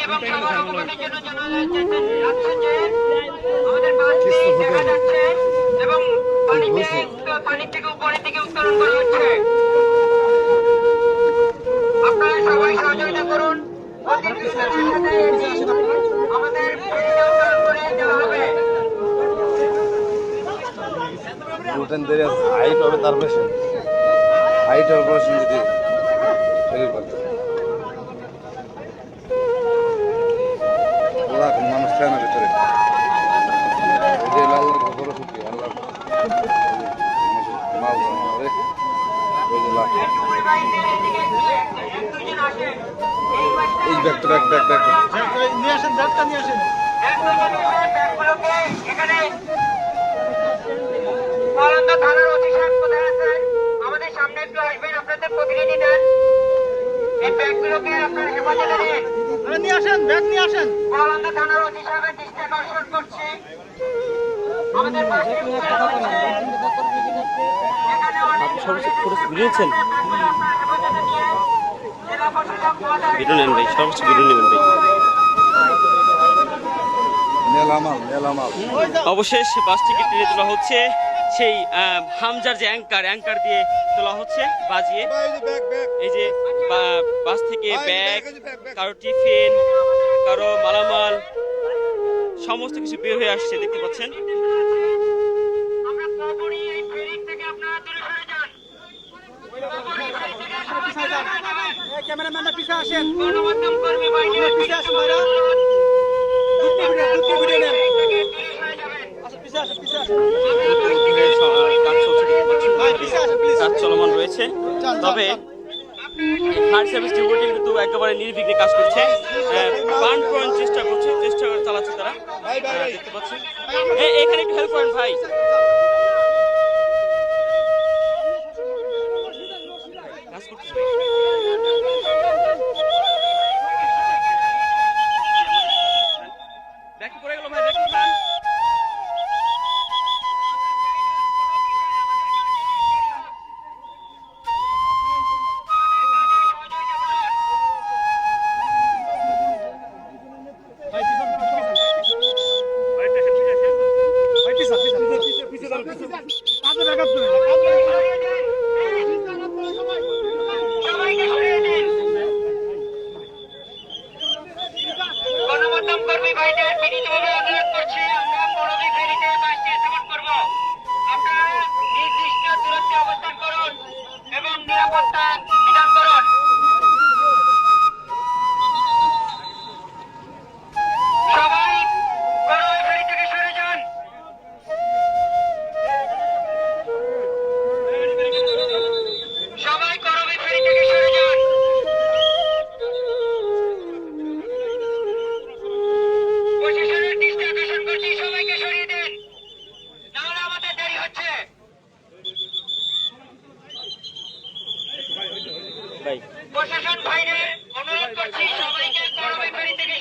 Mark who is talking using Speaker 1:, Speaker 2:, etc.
Speaker 1: এবং সবার অবগতির জন্য জানা যাচ্ছে যে আমাদের বাসটি দেখা যাচ্ছে এবং পানি থেকে উপরের দিকে উত্তোলন করা হচ্ছে। আপনারা সবাই সহযোগিতা করুন। আমাদের ফেরিতে উত্তোলন করে দেওয়া হবে।
Speaker 2: হাইট হবে তারপরে হাইট অপারেশন যদি তৈরি করতে মানুষ চায় না ভিতরে লাল বড় সুখী আল্লাহ মাল এই ব্যাগটা ব্যাগ নিয়ে আসেন, ব্যাগটা নিয়ে আসেন।
Speaker 1: থানার ওসি সাহেব কোথায় আছেন? আমাদের সামনে একটু আসবেন, আপনাদের প্রতিনিধি দেন। এই ব্যাগগুলোকে আপনার হেফাজতে নিন।
Speaker 3: নিয়ে আসেন, ব্যাগ নিয়ে আসেন।
Speaker 1: গোয়ালন্দা থানার ওসি সাহেবের দৃষ্টি আকর্ষণ করছি। আমাদের পাশে
Speaker 4: বুঝেছেন ভিডিও নেন ভাই, সর্বোচ্চ ভিডিও নেবেন ভাই। অবশেষ বাসটিকে টেনে তোলা হচ্ছে, সেই হামজার যে অ্যাঙ্কার দিয়ে তোলা হচ্ছে বাজিয়ে। এই যে বাস থেকে ব্যাগ, কারো টিফিন, কারো মালামাল সমস্ত কিছু বের হয়ে আসছে, দেখতে পাচ্ছেন।
Speaker 3: ক্যামেরাম্যানরা পিছিয়ে আসেন,
Speaker 1: গণমাধ্যম কর্মী বাহিনীর
Speaker 3: পিছিয়ে আসেন ভাইরা।
Speaker 4: কাজ চলমান রয়েছে, তবে ফায়ার সার্ভিস ডিউটি কিন্তু একেবারে নির্বিঘ্নে কাজ করছে, বার্ন করার চেষ্টা চালাচ্ছে তারা, দেখতে পাচ্ছেন। এখানে একটু হেল্প করেন ভাই। কাজ করতেছে দেখতে পড়ে গেল ভাই, দেখতে পান।
Speaker 1: গণমাধ্যম কর্মী ভাইদের বিনীতভাবে অনুরোধ করছি, আমরা পরবর্তী ফেরিতে বাসটি স্থাপন করব। আপনারা নির্দিষ্ট দূরত্বে অবস্থান করুন এবং নিরাপত্তা বিধান করুন। সবাই করোয়া ফেরি থেকে সরে যান। সবাই করোয়া ফেরি থেকে সরে যান। প্রশাসনের দৃষ্টি আকর্ষণ করছি, সবাইকে সরিয়ে দেন, নাহলে আমাদের দেরি হচ্ছে।
Speaker 4: ভাই
Speaker 1: প্রশাসন ভাইদের অনুরোধ করছি, সবাইকে করোয়া ফেরি থেকে